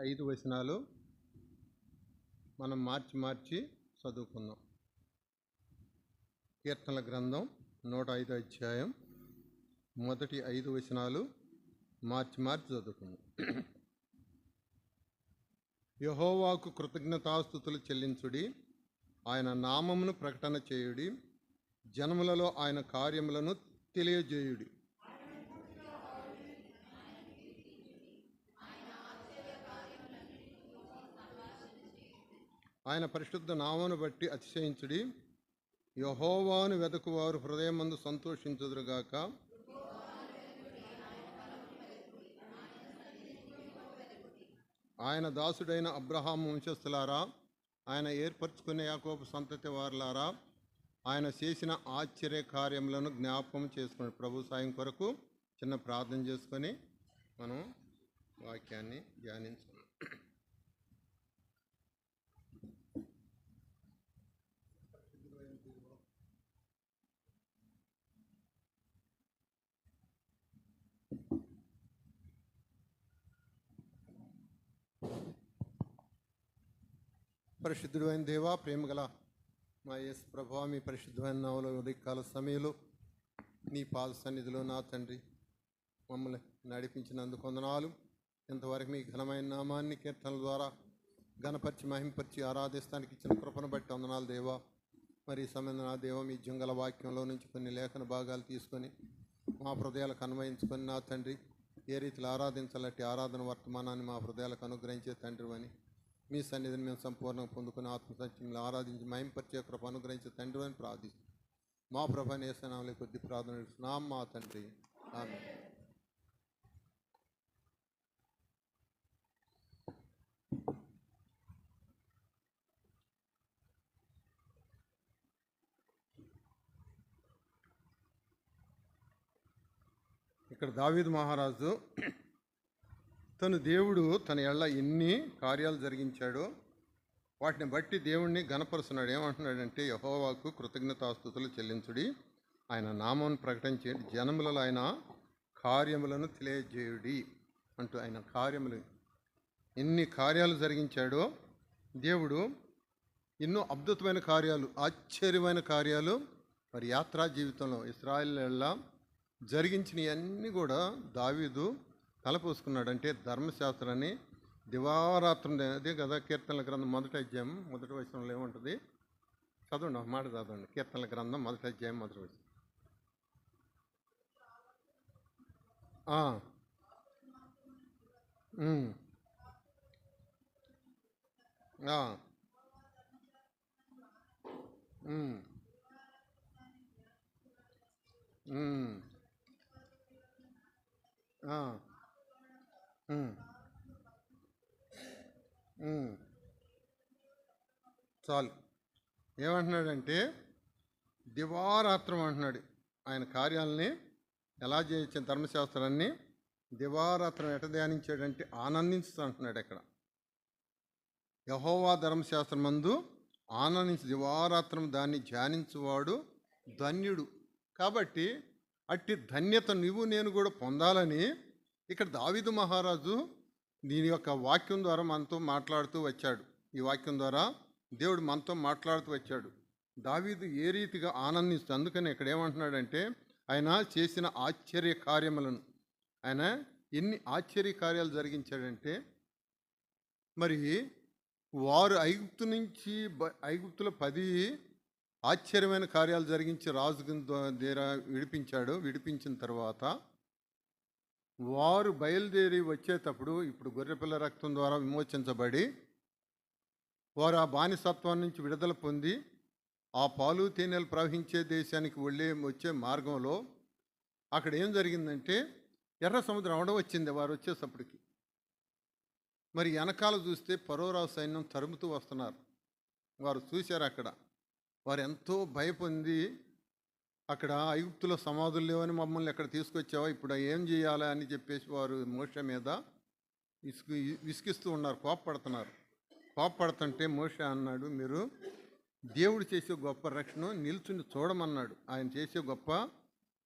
5 వచనాలు మనం మార్చి చదువుకుందాం. కీర్తనల గ్రంథం 105 అధ్యాయం మొదటి 5 వచనాలు మార్చి చదువుకుందాం. యెహోవాకు కృతజ్ఞతాస్తుతులు చెల్లించుడి, ఆయన నామమును ప్రకటన చేయుడి, జనములలో ఆయన కార్యములను తెలియజేయుడి. ఆయన పరిశుద్ధ నామమును బట్టి అతిశయించుడి, యెహోవాను వెదకువారు హృదయమందు సంతోషించుదురుగాక. ఆయన దాసుడైన అబ్రహాము వంశస్థులారా, ఆయన ఏర్పరచుకునే యాకోబు సంతతి వారులారా, ఆయన చేసిన ఆశ్చర్య కార్యములను జ్ఞాపకం చేసుకుని ప్రభు సాయం కొరకు చిన్న ప్రార్థన చేసుకొని మనం వాక్యాన్ని ధ్యానించాం. పరిశుద్ధుడైన దేవా, ప్రేమగల మా యేసు ప్రభువా, మీ పరిశుద్ధమైన నామములో ఉదయకాల సమయంలో నీ పాద సన్నిధిలో నా తండ్రి మమ్మల్ని నడిపించినందుకు వందనాలు. ఇంతవరకు మీ ఘనమైన నామాన్ని కీర్తనల ద్వారా ఘనపరిచి మహింపరిచి ఆరాధిస్తానికి ఇచ్చిన కృపను బట్టి వందనాలు దేవా. మరి ఈ సమయంలో నా దేవ మీ జంగల వాక్యంలో నుంచి కొన్ని లేఖన భాగాలు తీసుకొని మా హృదయాలకు అన్వయించుకొని నా తండ్రి ఏ రీతిలో ఆరాధించాలంటే ఆరాధన వర్తమానాన్ని మా హృదయాలకు అనుగ్రహించే తండ్రి అని మీ సన్నిధిని మేము సంపూర్ణంగా పొందుకుని ఆత్మసత్యంలో ఆరాధించి మహింపరిచే కృప అనుగ్రహించే తండ్రి అని ప్రార్థిస్తాం. మా ప్రభాని యేసునామములో కొద్ది ప్రార్థన చేస్తున్నాం మా తండ్రి, ఆమేన్. ఇక్కడ దావీదు మహారాజు దేవుడు తన ఎళ్ళ ఎన్ని కార్యాలు జరిగించాడో వాటిని బట్టి దేవుణ్ణి ఘనపరుస్తున్నాడు. ఏమంటున్నాడంటే, యెహోవాకు కృతజ్ఞతాస్తుతులు చెల్లించుడి, ఆయన నామమును ప్రకటించేది, జనములలో ఆయన కార్యములను తెలియజేయుడి అంటూ ఆయన కార్యములు ఎన్ని కార్యాలు జరిగించాడో దేవుడు. ఎన్నో అద్భుతమైన కార్యాలు, ఆశ్చర్యమైన కార్యాలు మరి యాత్రా జీవితంలో ఇశ్రాయేలీయుల జరిగించినవన్నీ కూడా దావీదు తలపోసుకున్నాడు. అంటే ధర్మశాస్త్రాన్ని దివారాత్రం, అదే కదా కీర్తనల గ్రంథం మొదటి అధ్యాయం మొదటి వచనంలో ఏముంటుంది చదవండి, ఒక మాట చదవండి. కీర్తనల గ్రంథం మొదటి అధ్యాయం మొదటి వచనం. చాలు. ఏమంటున్నాడంటే దివారాత్రం అంటున్నాడు. ఆయన కార్యాలని ఎలా చేయొచ్చు, ధర్మశాస్త్రాన్ని దివారాత్రం ఎట ధ్యానించాడంటే ఆనందించుతూ అంటున్నాడు. అక్కడ యెహోవా ధర్మశాస్త్రం మందు ఆనందించి దివారాత్రం దాన్ని ధ్యానించువాడు ధన్యుడు. కాబట్టి అట్టి ధన్యత నువ్వు నేను కూడా పొందాలని ఇక్కడ దావీదు మహారాజు దీని యొక్క వాక్యం ద్వారా మనతో మాట్లాడుతూ వచ్చాడు. ఈ వాక్యం ద్వారా దేవుడు మనతో మాట్లాడుతూ వచ్చాడు. దావీదు ఏ రీతిగా ఆనందిస్తూ, అందుకని ఇక్కడ ఏమంటున్నాడంటే ఆయన చేసిన ఆశ్చర్య కార్యములను, ఆయన ఎన్ని ఆశ్చర్య కార్యాలు జరిగించాడంటే, మరి వారు ఐగుప్తులో 10 ఆశ్చర్యమైన కార్యాలు జరిగించి రాజు దగ్గర విడిపించిన తర్వాత వారు బయలుదేరి వచ్చేటప్పుడు ఇప్పుడు గొర్రెపిల్ల రక్తం ద్వారా విమోచించబడి వారు ఆ బానిసత్వం నుంచి విడుదల పొంది ఆ పాలు తేనెలు ప్రవహించే దేశానికి వచ్చే మార్గంలో అక్కడ ఏం జరిగిందంటే ఎర్ర సముద్రం అవడం వచ్చింది. వారు వచ్చేటప్పటికి మరి వెనకాల చూస్తే ఫరోరాజు సైన్యం తరుముతూ వస్తున్నారు. వారు చూశారు. అక్కడ వారు ఎంతో భయపొంది, అక్కడ ఐగుప్తులో సమాధులు లేవని మమ్మల్ని ఎక్కడ తీసుకొచ్చావా, ఇప్పుడు ఏం చేయాలి అని చెప్పేసి వారు మోషే మీద విసిగిస్తూ ఉన్నారు, కోప్పడుతుంటే మోషే అన్నాడు, మీరు దేవుడు చేసే గొప్ప రక్షణ నిల్చుని చూడమన్నాడు. ఆయన చేసే గొప్ప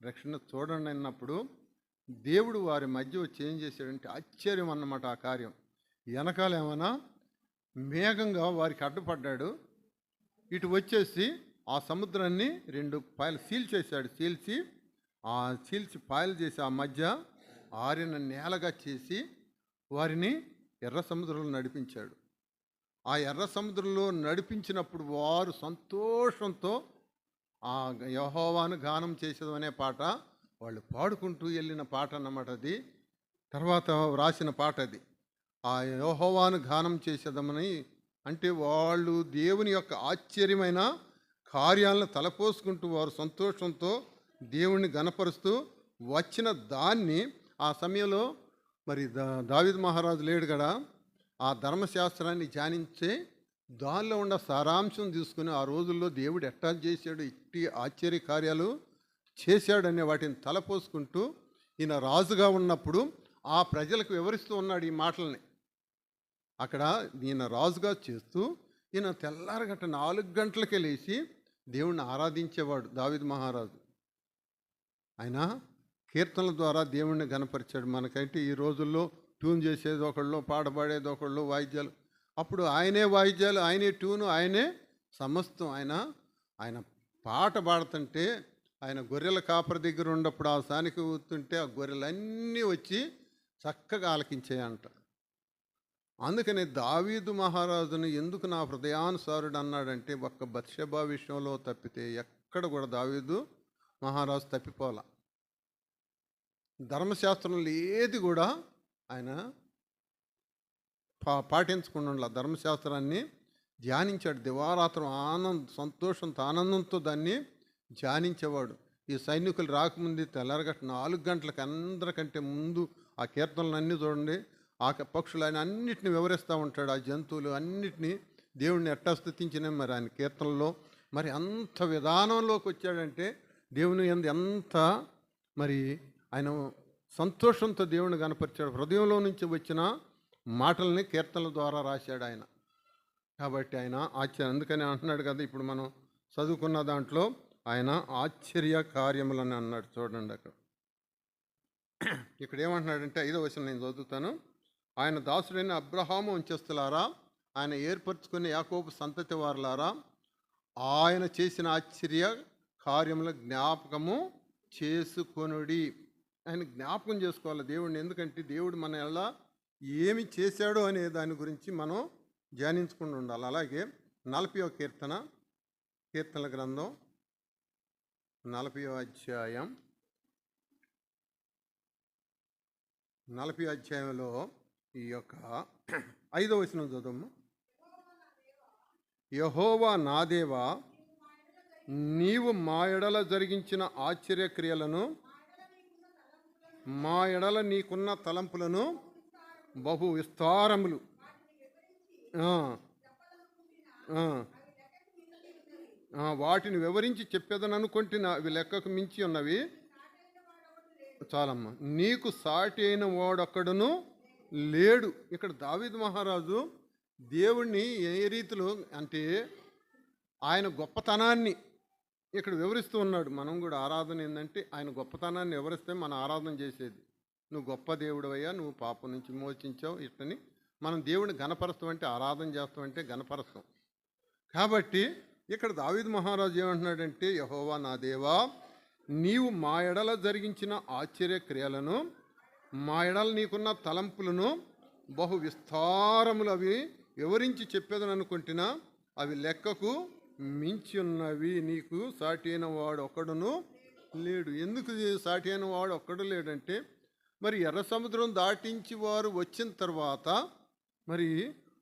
రక్షణ చూడండి అన్నప్పుడు దేవుడు వారి మధ్య వచ్చి ఏం చేశాడంటే ఆశ్చర్యం అన్నమాట. ఆ కార్యం వెనకాల ఏమైనా మేఘంగా వారికి అడ్డుపడ్డాడు. ఇటు వచ్చేసి ఆ సముద్రాన్ని 2 పాయలు చీల్చేశాడు. చీల్చి పాయలు చేసి ఆ మధ్య ఆరిన నేలగా చేసి వారిని ఎర్ర సముద్రంలో నడిపించాడు. ఆ ఎర్ర సముద్రంలో నడిపించినప్పుడు వారు సంతోషంతో ఆ యెహోవాను గానం చేసేది అనే పాట వాళ్ళు పాడుకుంటూ వెళ్ళిన పాట అన్నమాట. అది తర్వాత వ్రాసిన పాట అది. ఆ యెహోవాను గానం చేసేదమని అంటే వాళ్ళు దేవుని యొక్క ఆశ్చర్యమైన కార్యాలను తలపోసుకుంటూ వారు సంతోషంతో దేవుణ్ణి గణపరుస్తూ వచ్చిన దాన్ని ఆ సమయంలో మరి దావీదు మహారాజు లేడు కదా, ఆ ధర్మశాస్త్రాన్ని ధ్యానించే దానిలో ఉన్న సారాంశం తీసుకుని ఆ రోజుల్లో దేవుడు ఎట్టా చేశాడు, ఇట్టి ఆశ్చర్య కార్యాలు చేశాడనే వాటిని తలపోసుకుంటూ ఈయన రాజుగా ఉన్నప్పుడు ఆ ప్రజలకు వివరిస్తూ ఉన్నాడు ఈ మాటల్ని. అక్కడ ఈయన రాజుగా చేస్తూ ఈయన తెల్లారగట్ట 4 గంటలకే లేచి దేవుణ్ణి ఆరాధించేవాడు దావీదు మహారాజు. ఆయన కీర్తనల ద్వారా దేవుణ్ణి గణపరిచాడు. మనకంటే ఈ రోజుల్లో ట్యూన్ చేసేది ఒకళ్ళు, పాడబడేది ఒకళ్ళు, వాయిద్యాలు. అప్పుడు ఆయనే వాయిద్యాలు, ఆయనే ట్యూను, ఆయనే సమస్తం. ఆయన పాట పాడుతుంటే ఆయన గొర్రెల కాపరి దగ్గర ఉన్నప్పుడు ఆ సానికి ఊతుంటే ఆ గొర్రెలన్నీ వచ్చి చక్కగా ఆలకించాయంట. అందుకని దావీదు మహారాజును ఎందుకు నా హృదయానుసారుడు అన్నాడంటే ఒక్క బత్షెబా విషయంలో తప్పితే ఎక్కడ కూడా దావీదు మహారాజు తప్పిపోలా. ధర్మశాస్త్రంలో ఏది కూడా ఆయన పాటించకుండా ధర్మశాస్త్రాన్ని ధ్యానించాడు. దివారాత్రం సంతోషంతో ఆనందంతో దాన్ని ధ్యానించేవాడు. ఈ సైనికులు రాకముందు తెల్లారగట్ట 4 గంటలకు అందరికంటే ముందు ఆ కీర్తనలన్నీ చూడండి, ఆ పక్షులు ఆయన అన్నిటిని వివరిస్తూ ఉంటాడు. ఆ జంతువులు అన్నిటినీ దేవుడిని ఎట్టా స్తుతించిన మరి ఆయన కీర్తనలో మరి అంత విధానంలోకి వచ్చాడంటే దేవుని ఎంత మరి ఆయన సంతోషంతో దేవుని కనపరిచాడు. హృదయంలో నుంచి వచ్చిన మాటల్ని కీర్తనల ద్వారా రాశాడు ఆయన. కాబట్టి ఆయన ఆశ్చర్యం, అందుకని అంటున్నాడు కదా ఇప్పుడు మనం చదువుకున్న దాంట్లో ఆయన ఆశ్చర్య కార్యములని అన్నాడు. చూడండి అక్కడ ఇక్కడ ఏమంటున్నాడంటే 5వ వచనం నేను చదువుతాను. ఆయన దాసుడైన అబ్రహాము వంశస్థులారా, ఆయన ఏర్పరచుకునే యాకోబు సంతతి వారులారా, ఆయన చేసిన ఆశ్చర్య కార్యముల జ్ఞాపకము చేసుకొనుడి. ఆయన జ్ఞాపకం చేసుకోవాలి దేవుడిని. ఎందుకంటే దేవుడు మన ఎలా ఏమి చేశాడో అనే దాని గురించి మనం ధ్యానించుకుని ఉండాలి. అలాగే 40వ కీర్తనల గ్రంథం 40వ అధ్యాయం 40వ అధ్యాయంలో ఈ యొక్క 5వ వచనం చదువు. యెహోవా నా దేవా, నీవు మా ఎడల జరిగించిన ఆశ్చర్యక్రియలను, మా ఎడల నీకున్న తలంపులను బహు విస్తారములు, వాటిని వివరించి చెప్పేదననుకుంటున్నా, అవి లెక్కకు మించి ఉన్నవి. చాలమ్మా. నీకు సాటి అయిన వాడొక్కడును లేడు. ఇక్కడ దావీదు మహారాజు దేవుణ్ణి ఏ రీతిలో అంటే ఆయన గొప్పతనాన్ని ఇక్కడ వివరిస్తూ ఉన్నాడు. మనం కూడా ఆరాధన ఏంటంటే ఆయన గొప్పతనాన్ని వివరిస్తే మన ఆరాధన చేసేది. నువ్వు గొప్ప దేవుడు అయ్యా, నువ్వు పాపం నుంచి మోచించావు, ఇట్టని మనం దేవుడిని గణపరుస్తామంటే, ఆరాధన చేస్తామంటే గణపరుస్తాం. కాబట్టి ఇక్కడ దావీదు మహారాజు ఏమంటున్నాడంటే, యెహోవా నా దేవా, నీవు మా ఎడల జరిగించిన ఆశ్చర్య క్రియలను, మా ఎడల నీకున్న తలంపులను బహు విస్తారములు, అవి వివరించి చెప్పేదని అనుకుంటున్నా, అవి లెక్కకు మించి ఉన్నవి. నీకు సాటి అయిన వాడు ఒక్కడును లేడు. ఎందుకు సాటి అయిన వాడు ఒక్కడు లేడంటే, మరి ఎర్ర సముద్రం దాటించి వారు వచ్చిన తర్వాత మరి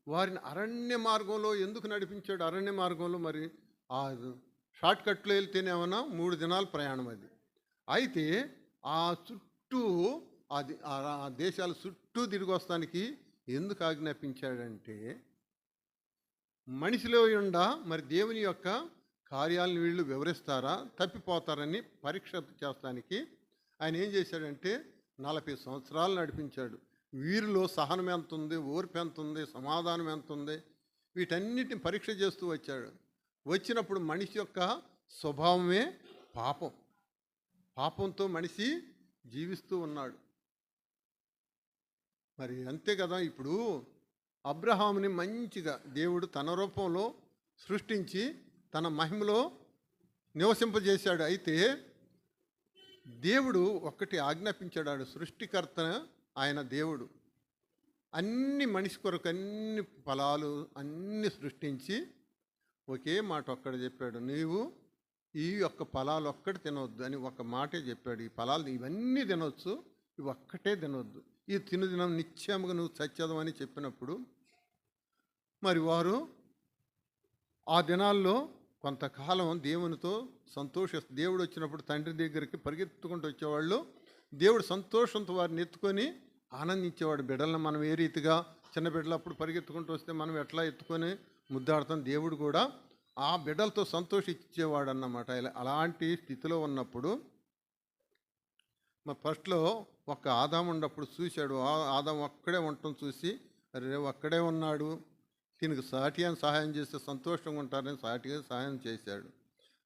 వారిని అరణ్య మార్గంలో ఎందుకు నడిపించాడు? అరణ్య మార్గంలో మరి ఆ షార్ట్ కట్లో వెళ్తేనేమన్నా 3 దినాల ప్రయాణం అది. అయితే ఆ చుట్టూ ఆ దేశాల చుట్టూ తిరిగి వస్తానికి ఎందుకు ఆజ్ఞాపించాడంటే, మనిషిలో ఉండ మరి దేవుని యొక్క కార్యాలను వీళ్ళు వివరిస్తారా, తప్పిపోతారని పరీక్ష చేస్తానికి ఆయన ఏం చేశాడంటే 40 సంవత్సరాలు నడిపించాడు. వీరిలో సహనం ఎంత ఉంది, ఓర్పు ఎంత ఉంది, సమాధానం ఎంత ఉంది, వీటన్నిటిని పరీక్ష చేస్తూ వచ్చాడు. వచ్చినప్పుడు మనిషి యొక్క స్వభావమే పాపంతో మనిషి జీవిస్తూ ఉన్నాడు. మరి అంతే కదా. ఇప్పుడు అబ్రహాముని మంచిగా దేవుడు తన రూపంలో సృష్టించి తన మహిమలో నివసింపజేశాడు. అయితే దేవుడు ఒక్కటి ఆజ్ఞాపించాడు. సృష్టికర్త ఆయన దేవుడు అన్ని మనిషి కొరకు అన్ని ఫలాలు అన్ని సృష్టించి ఒకే మాట ఒక్కడు చెప్పాడు, నీవు ఈ యొక్క ఫలాలు ఒక్కటి తినవద్దు అని ఒక మాటే చెప్పాడు. ఈ ఫలాలు ఇవన్నీ తినవచ్చు, ఇవి ఒక్కటే తినవద్దు, ఈ తినుదినం నిత్యముగా నువ్వు చచ్చేదమని చెప్పినప్పుడు మరి వారు ఆ దినాల్లో కొంతకాలం దేవునితో దేవుడు వచ్చినప్పుడు తండ్రి దగ్గరికి పరిగెత్తుకుంటూ వచ్చేవాళ్ళు. దేవుడు సంతోషంతో వారిని ఎత్తుకొని ఆనందించేవాడు. బిడ్డలను మనం ఏ రీతిగా చిన్న బిడ్డలు అప్పుడు పరిగెత్తుకుంటూ వస్తే మనం ఎట్లా ఎత్తుకొని ముద్దాడుతాం, దేవుడు కూడా ఆ బిడ్డలతో సంతోషించేవాడు అన్నమాట. అలాంటి స్థితిలో ఉన్నప్పుడు మా ఫస్ట్లో ఒక ఆదాము ఉన్నప్పుడు చూశాడు. ఆదాము ఒక్కడే ఉండటం చూసి అరే ఒక్కడే ఉన్నాడు, దీనికి సాటి అని సహాయం చేస్తే సంతోషంగా ఉంటారని సాటిగా సహాయం చేశాడు.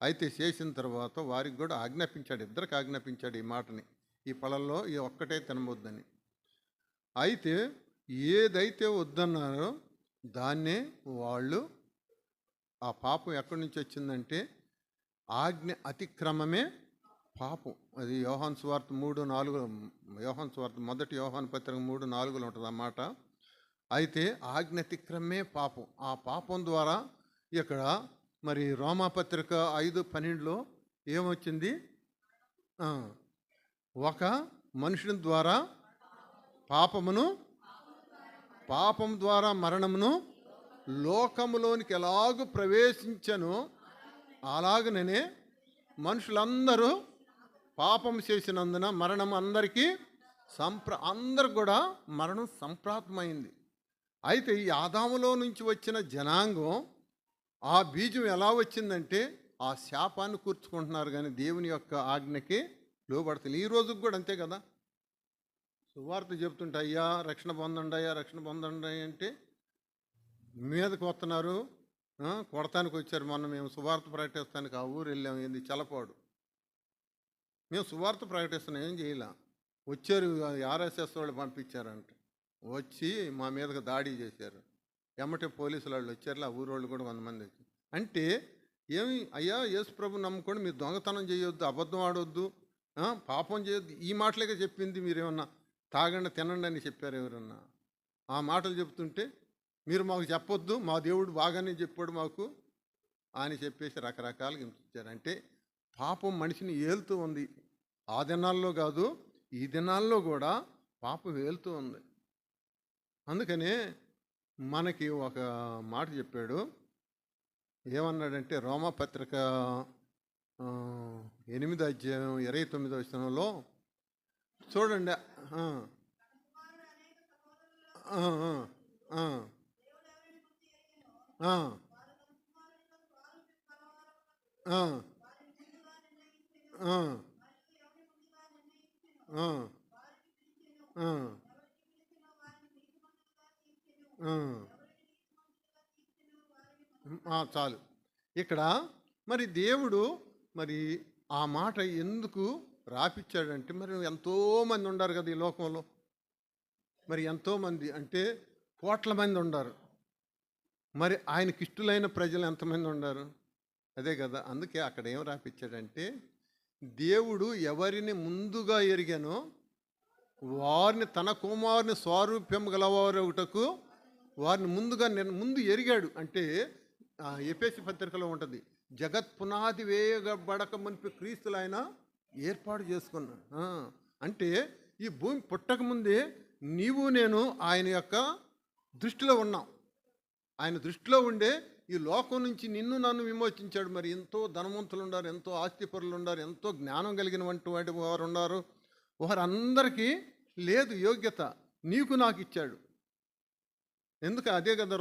అయితే చేసిన తర్వాత వారికి కూడా ఆజ్ఞాపించాడు, ఇద్దరికి ఆజ్ఞాపించాడు ఈ మాటని, ఈ ఫలంలో ఈ ఒక్కటే తినవద్దని. అయితే ఏదైతే వద్దన్నారో దాన్నే వాళ్ళు, ఆ పాపం ఎక్కడి నుంచి వచ్చిందంటే ఆజ్ఞ అతిక్రమమే పాపం. అది యోహాను సువార్త 3:4, యోహాను సువార్త మొదటి యోహాను పత్రిక 3:4 ఉంటుంది అన్నమాట. అయితే ఆజ్ఞ అతిక్రమే పాపం. ఆ పాపం ద్వారా ఇక్కడ మరి రోమాపత్రిక 5:12 ఏమొచ్చింది, ఒక మనుషుని ద్వారా పాపం ద్వారా మరణమును లోకములోనికి ఎలాగూ ప్రవేశించను అలాగనే మనుషులందరూ పాపం చేసినందున మరణం అందరికీ అందరికి కూడా మరణం సంప్రాప్తమైంది. అయితే ఈ ఆదాములో నుంచి వచ్చిన జనాంగం ఆ బీజం ఎలా వచ్చిందంటే ఆ శాపాన్ని కూర్చుకుంటున్నారు, కానీ దేవుని యొక్క ఆజ్ఞకి లోబడుతుంది. ఈ రోజుకి కూడా అంతే కదా. సువార్త చెప్తుంటే అయ్యా రక్షణ పొందండి, అయ్యా రక్షణ పొందండి అంటే మీదకి వస్తున్నారు, కొడతానికి వచ్చారు. మొన్న మేము సువార్త ప్రకటిస్తానికి ఆ ఊరు వెళ్ళాము, ఏంది చలపాడు. మేము సువార్త ప్రకటిస్తున్నాం, ఏం చేయలే, వచ్చారు ఆర్ఎస్ఎస్ వాళ్ళు పంపించారంట, వచ్చి మా మీదకి దాడి చేశారు. ఎమ్మటే పోలీసులు వాళ్ళు వచ్చారు, ఆ ఊరు వాళ్ళు కూడా కొంతమంది వచ్చి. అంటే ఏమి అయ్యా యేసు ప్రభు నమ్ముకొని మీరు దొంగతనం చేయొద్దు, అబద్ధం ఆడొద్దు, పాపం చేయొద్దు, ఈ మాటలేగా చెప్పింది. మీరేమన్నా తాగండి తినండి అని చెప్పారు ఎవరన్నా? ఆ మాటలు చెప్తుంటే మీరు మాకు చెప్పొద్దు, మా దేవుడు బాగానే చెప్పాడు మాకు అని చెప్పేసి రకరకాలుగా హింసించారు. అంటే పాపం మనిషిని ఏలుతూ ఉంది. ఆ దినాల్లో కాదు, ఈ దినాల్లో కూడా పాపం ఏలుతూ ఉంది. అందుకనే మనకి ఒక మాట చెప్పాడు, ఏమన్నాడంటే రోమాపత్రిక 8:29 చూడండి. చాలు. ఇక్కడ మరి దేవుడు మరి ఆ మాట ఎందుకు రాపిచ్చాడంటే, మరి ఎంతోమంది ఉన్నారు కదా ఈ లోకంలో. మరి ఎంతోమంది అంటే కోట్ల మంది ఉన్నారు. మరి ఆయనకి ఇష్టలైన ప్రజలు ఎంతమంది ఉన్నారు? అదే కదా. అందుకే అక్కడ ఏం రాపిచ్చాడంటే, దేవుడు ఎవరిని ముందుగా ఎరిగానో వారిని తన కుమారుని స్వారూప్యం గలవారొకటకు వారిని ముందు ఎరిగాడు. అంటే ఎఫెసీ పత్రికలో ఉంటుంది, జగత్ పునాది వేయబడక మునిపి క్రీస్తులు ఆయన ఏర్పాటు చేసుకున్నాడు. అంటే ఈ భూమి పుట్టకముందే నీవు నేను ఆయన యొక్క దృష్టిలో ఉన్నాం. ఆయన దృష్టిలో ఉండే ఈ లోకం నుంచి నిన్ను నన్ను విమోచించాడు. మరి ఎంతో ధనవంతులు ఉన్నారు, ఎంతో ఆస్తిపరులు ఉన్నారు, ఎంతో జ్ఞానం కలిగినటువంటి వారు ఉన్నారు. వారందరికీ లేదు యోగ్యత, నీకు నాకు ఇచ్చాడు. ఎందుకు? అదే కదా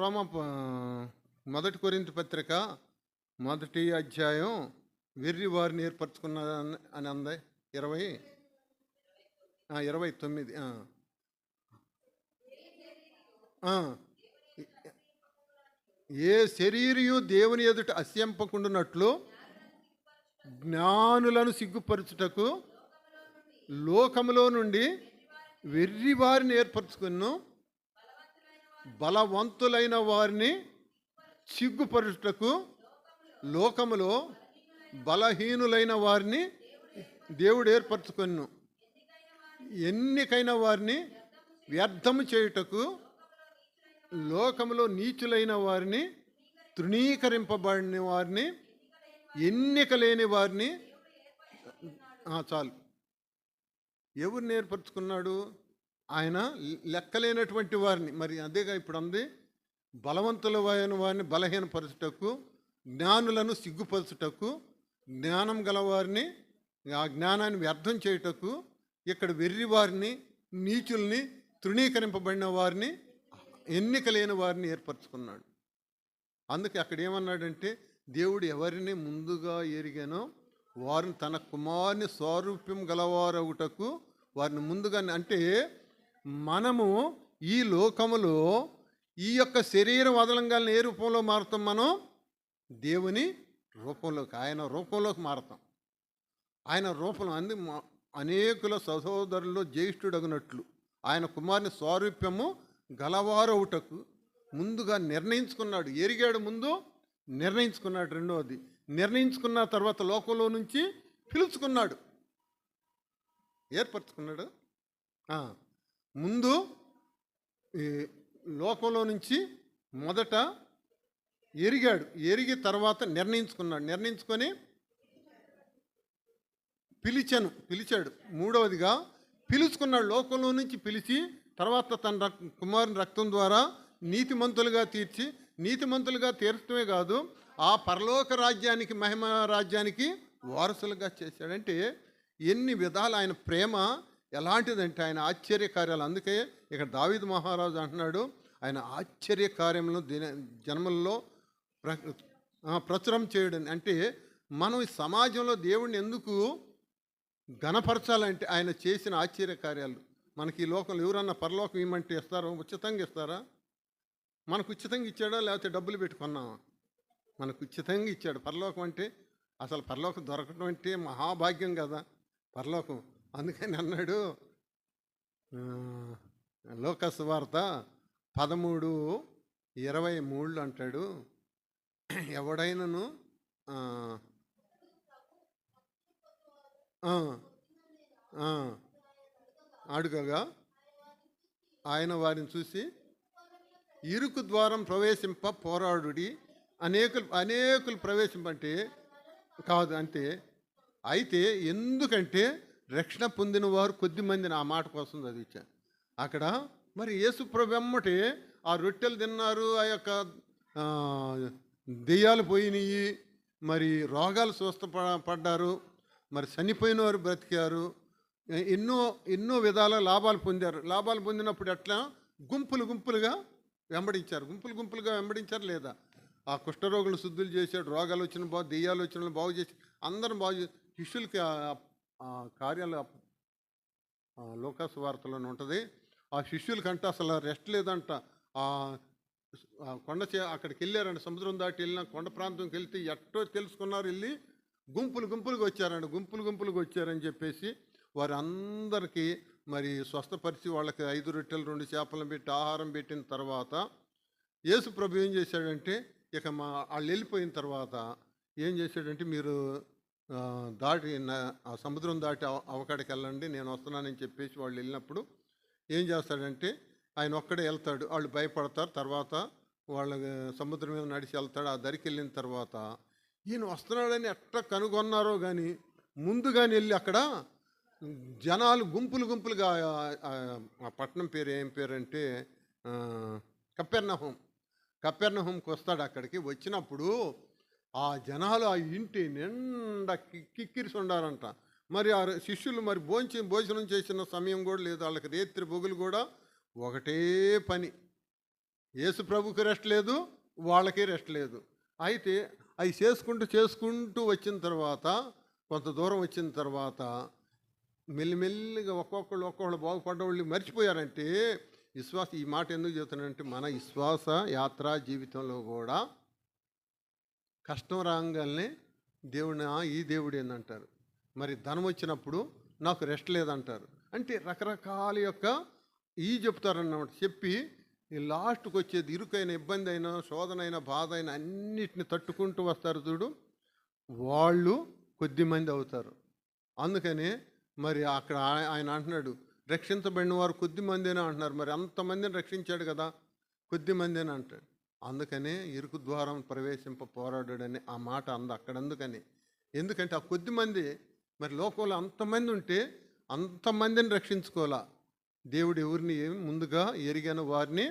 మొదటి కొరింథీ పత్రిక 1వ అధ్యాయం వెర్రి వారిని ఏర్పరచుకున్న అని అంది 29. ఏ శరీరయు దేవుని ఎదుట అస్యంపకుండునట్లు జ్ఞానులను సిగ్గుపరచుటకు లోకములో నుండి వెర్రి వారిని ఏర్పరచుకును బలవంతులైన వారిని సిగ్గుపరుటకు లోకములో బలహీనులైన వారిని దేవుడు ఏర్పరచుకొను, ఎన్నికైన వారిని వ్యర్థము చేయుటకు లోకములో నీచులైన వారిని, తృణీకరింపబడిన వారిని, ఎన్నిక లేని వారిని చాలు. ఎవరిని ఏర్పరచుకున్నాడు? ఆయన లెక్కలేనటువంటి వారిని. మరి అదేగా ఇప్పుడు అంది, బలవంతులైన వారిని బలహీనపరచుటకు, జ్ఞానులను సిగ్గుపరచుటకు, జ్ఞానం గలవారిని ఆ జ్ఞానాన్ని వ్యర్థం చేయుటకు, ఇక్కడ వెర్రి వారిని, నీచుల్ని, తృణీకరింపబడిన వారిని, ఎన్నిక లేని వారిని ఏర్పరచుకున్నాడు. అందుకే అక్కడ ఏమన్నాడంటే, దేవుడు ఎవరిని ముందుగా ఎరిగానో వారిని తన కుమారుని స్వారూప్యం గలవారవుటకు వారిని ముందుగా, అంటే మనము ఈ లోకములో ఈ యొక్క శరీరం వదలంగానే ఏ రూపంలో మారుతాం? మనం దేవుని రూపంలోకి, ఆయన రూపంలోకి మారుతాం. ఆయన రూపంలో అనేకుల సహోదరుల్లో జ్యేష్ఠుడగినట్లు ఆయన కుమారుని స్వారూప్యము గలవారవుటకు ముందుగా నిర్ణయించుకున్నాడు. ఎరిగాడు, ముందు నిర్ణయించుకున్నాడు. రెండవది, నిర్ణయించుకున్న తర్వాత లోకంలో నుంచి పిలుచుకున్నాడు, ఏర్పరచుకున్నాడు. ముందు ఈ లోకంలో నుంచి మొదట ఎరిగాడు, ఎరిగి తర్వాత నిర్ణయించుకున్నాడు, నిర్ణయించుకొని పిలిచాడు. మూడవదిగా పిలుచుకున్నాడు, లోకంలో నుంచి పిలిచి తర్వాత తన కుమారుని రక్తం ద్వారా నీతిమంతులుగా తీర్చి, నీతిమంతులుగా తీర్చడమే కాదు, ఆ పరలోక రాజ్యానికి, మహిమ రాజ్యానికి వారసులుగా చేశాడంటే ఎన్ని విధాలు ఆయన ప్రేమ ఎలాంటిదంటే ఆయన ఆశ్చర్యకార్యాలు. అందుకే ఇక్కడ దావీదు మహారాజు అంటున్నాడు, ఆయన ఆశ్చర్యకార్యములను జన్మల్లో ప్రచురం చేయడం. అంటే మనం ఈ సమాజంలో దేవుణ్ణి ఎందుకు ఘనపరచాలంటే ఆయన చేసిన ఆశ్చర్యకార్యాలు. మనకి ఈ లోకంలో ఎవరన్నా పరలోకం ఇవ్వమంటే ఇస్తారో? ఉచితంగా ఇస్తారా? మనకు ఉచితంగా ఇచ్చాడా లేకపోతే డబ్బులు పెట్టుకున్నామా? మనకు ఉచితంగా ఇచ్చాడు. పరలోకం అంటే అసలు పరలోకం దొరకడం అంటే మహాభాగ్యం కదా పరలోకం. అందుకని అన్నాడు లోకాసు వార్త 13:23 అంటాడు, ఎవడైనను అడుగగా ఆయన వారిని చూసి ఇరుకు ద్వారం ప్రవేశింప పోరాడుడి, అనేకులు ప్రవేశింపంటే కాదు అంతే. అయితే ఎందుకంటే రక్షణ పొందిన వారు కొద్దిమందిని, ఆ మాట కోసం చదివించాను అక్కడ. మరి యేసు ప్రభు వెమ్మటే ఆ రొట్టెలు తిన్నారు, ఆ యొక్క దెయ్యాలు పోయినాయి, మరి రోగాలు స్వస్థపడ్డారు, మరి చనిపోయిన వారు బ్రతికారు, ఎన్నో విధాల లాభాలు పొందారు. లాభాలు పొందినప్పుడు ఎట్లా గుంపులుగా వెంబడించారు లేదా? ఆ కుష్ఠరోగులను శుద్ధులు చేశాడు, రోగాలు వచ్చిన దెయ్యాలు వచ్చిన బాగు చేసి అందరం బాగు చేసి శిష్యులకి ఆ కార్యాలు లోకాసు వార్తలోనే ఉంటుంది. ఆ శిష్యులకంటే అసలు రెస్ట్ లేదంట. ఆ అక్కడికి వెళ్ళారంట, సముద్రం దాటి వెళ్ళిన కొండ ప్రాంతంకి వెళ్తే ఎట్టో తెలుసుకున్నారు, వెళ్ళి గుంపులుగా వచ్చారంట. గుంపులుగా వచ్చారని చెప్పేసి వారి అందరికీ మరి స్వస్థపరిచి వాళ్ళకి 5 రొట్టెలు 2 చేపలను పెట్టి ఆహారం పెట్టిన తర్వాత యేసు ప్రభు ఏం చేశాడంటే, ఇక వాళ్ళు వెళ్ళిపోయిన తర్వాత ఏం చేశాడంటే, మీరు దాటి ఆ సముద్రం దాటి అవకాడికి వెళ్ళండి, నేను వస్తున్నానని చెప్పేసి వాళ్ళు వెళ్ళినప్పుడు ఏం చేస్తాడంటే ఆయన ఒక్కడే వెళ్తాడు. వాళ్ళు భయపడతారు. తర్వాత వాళ్ళ సముద్రం మీద నడిచి వెళ్తాడు. ఆ దరికి వెళ్ళిన తర్వాత ఈయన వస్తున్నాడని ఎట్లా కనుగొన్నారో కానీ ముందుగానే వెళ్ళి అక్కడ జనాలు గుంపులుగా ఆ పట్టణం పేరు ఏం పేరు అంటే కపెర్నహూంకి వస్తాడు. అక్కడికి వచ్చినప్పుడు ఆ జనాలు ఆ ఇంటి నిండా కిక్కిరిసి ఉండారంట. మరి ఆ శిష్యులు మరి భోజనం చేసిన సమయం కూడా లేదు వాళ్ళకి, రేత్రి బొగులు కూడా ఒకటే పని. యేసు ప్రభుకి రెస్ట్ లేదు, వాళ్ళకి రెస్ట్ లేదు. అయితే అవి చేసుకుంటూ వచ్చిన తర్వాత కొంత దూరం వచ్చిన తర్వాత మెల్లిమెల్లిగా ఒక్కొక్కళ్ళు బాగుపడ్డవాళ్ళు మర్చిపోయారంటే ఈ మాట ఎందుకు చెబుతున్నానంటే, మన విశ్వాస యాత్ర జీవితంలో కూడా కష్టం రాగానే ఈ దేవుడు ఏందంటారు, మరి ధనం వచ్చినప్పుడు నాకు రెస్ట్ లేదంటారు. అంటే రకరకాల యొక్క చెప్తారన్నమాట. చెప్పి ఈ లాస్ట్కి వచ్చేది ఇరుకైన ఇబ్బంది అయినా శోధన అయినా బాధ అయినా అన్నిటిని తట్టుకుంటూ వస్తారు చూడు, వాళ్ళు కొద్దిమంది అవుతారు. అందుకని మరి అక్కడ ఆయన అంటున్నాడు, రక్షించబడిన వారు కొద్దిమందేనా అంటున్నారు. మరి అంతమందిని రక్షించాడు కదా, కొద్దిమందేనా అంటాడు. అందుకనే ఇరుకు ద్వారం ప్రవేశింప పోరాడాడని ఆ మాట అక్కడ. అందుకని ఎందుకంటే ఆ కొద్దిమంది, మరి లోకంలో అంతమంది ఉంటే అంతమందిని రక్షించుకోవాలా. దేవుడు ఎవరిని ముందుగా ఎరిగిన వారిని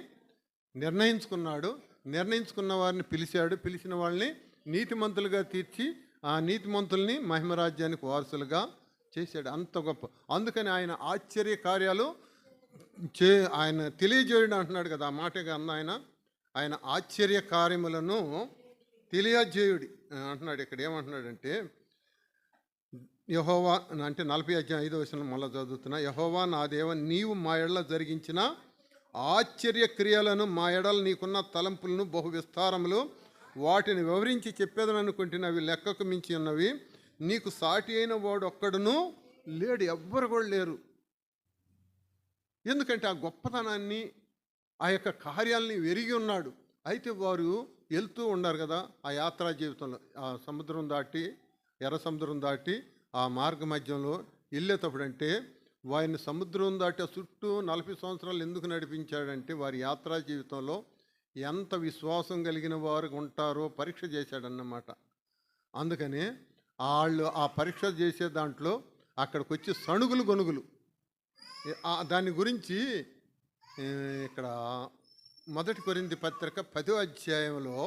నిర్ణయించుకున్నాడు. నిర్ణయించుకున్న వారిని పిలిచాడు. పిలిచిన వాళ్ళని నీతిమంతులుగా తీర్చి ఆ నీతిమంతుల్ని మహిమరాజ్యానికి వారసులుగా చేశాడు. అంత గొప్ప. అందుకని ఆయన ఆశ్చర్య కార్యాలు ఆయన తెలియజేయడం అంటున్నాడు కదా, ఆ మాటగా అన్న ఆయన ఆశ్చర్య కార్యములను తెలియజేయుడి అంటున్నాడు. ఇక్కడ ఏమంటున్నాడంటే, యెహోవా అంటే 40:5 మళ్ళీ చదువుతున్నా. యెహోవా నా దేవ, నీవు మా ఎడల జరిగించిన ఆశ్చర్య క్రియలను, మా ఎడల నీకున్న తలంపులను బహు విస్తారములు, వాటిని వివరించి చెప్పేదనుకుంటున్న అవి లెక్కకు మించి ఉన్నవి. నీకు సాటి అయిన వాడు ఒక్కడును లేడు, ఎవ్వరు కూడా లేరు. ఎందుకంటే ఆ గొప్పతనాన్ని, ఆ యొక్క కార్యాలని ఎరిగి ఉన్నాడు. అయితే వారు వెళ్తూ ఉన్నారు కదా ఆ యాత్రా జీవితంలో, ఆ సముద్రం దాటి, ఎర్ర సముద్రం దాటి ఆ మార్గ మధ్యంలో వెళ్ళేటప్పుడు అంటే, వారిని సముద్రం దాటి చుట్టూ 40 సంవత్సరాలు ఎందుకు నడిపించాడంటే, వారి యాత్రా జీవితంలో ఎంత విశ్వాసం కలిగిన వారు ఉంటారో పరీక్ష చేశాడన్నమాట. అందుకని వాళ్ళు ఆ పరీక్ష చేసే దాంట్లో అక్కడికి వచ్చి సణుగులు గొనుగులు, దాని గురించి ఇక్కడ 1 కొరింథీ పత్రిక 10వ అధ్యాయంలో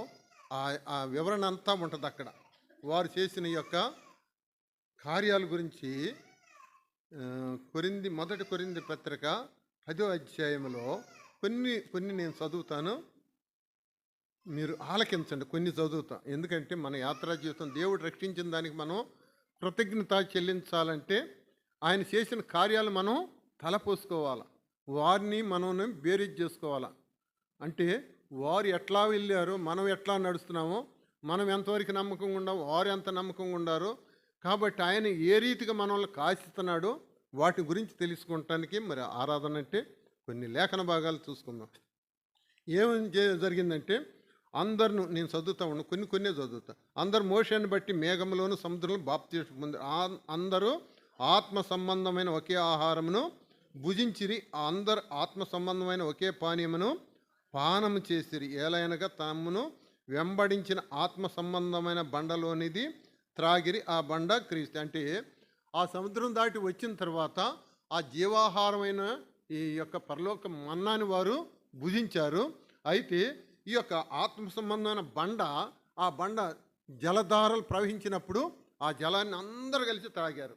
ఆ వివరణ అంతా ఉంటుంది. అక్కడ వారు చేసిన యొక్క కార్యాల గురించి 1 కొరింథీ పత్రిక 10వ అధ్యాయంలో కొన్ని నేను చదువుతాను, మీరు ఆలకించండి. కొన్ని చదువుతాం, ఎందుకంటే మన యాత్రా జీవితం దేవుడు రక్షించిన దానికి మనం కృతజ్ఞత చెల్లించాలంటే ఆయన చేసిన కార్యాలు మనం తలపోసుకోవాలి, వారిని మనం బేరీజ్ చేసుకోవాలి. అంటే వారు ఎట్లా వెళ్ళారో మనం ఎట్లా నడుస్తున్నామో, మనం ఎంతవరకు నమ్మకంగా ఉన్నామో వారు ఎంత నమ్మకంగా ఉండారో, కాబట్టి ఆయన ఏ రీతిగా మనల్ని కాశిస్తున్నాడో వాటి గురించి తెలుసుకుంటానికి మరి ఆరాధన అంటే కొన్ని లేఖన భాగాలు చూసుకుందాం. ఏమని జరిగిందంటే, అందరూ నేను చదువుతా ఉన్నాను, కొన్ని చదువుతా. అందరు మోషేని బట్టి మేఘంలోను సముద్రంలో బాప్తిస్మం పొందారు. అందరూ ఆత్మ సంబంధమైన ఒకే ఆహారమును భుజించిరి, అందరు ఆత్మ సంబంధమైన ఒకే పానీయమును పానము చేసిరి. ఏలైనగా తమ్మును వెంబడించిన ఆత్మ సంబంధమైన బండలోనిది త్రాగిరి, ఆ బండ క్రీస్తు. అంటే ఆ సముద్రం దాటి వచ్చిన తర్వాత ఆ జీవాహారమైన ఈ యొక్క పరలోక మన్నాని వారు భుజించారు. అయితే ఈ యొక్క ఆత్మ సంబంధమైన బండ, ఆ బండ జలధారలు ప్రవహించినప్పుడు ఆ జలాన్ని అందరూ కలిసి తాగారు.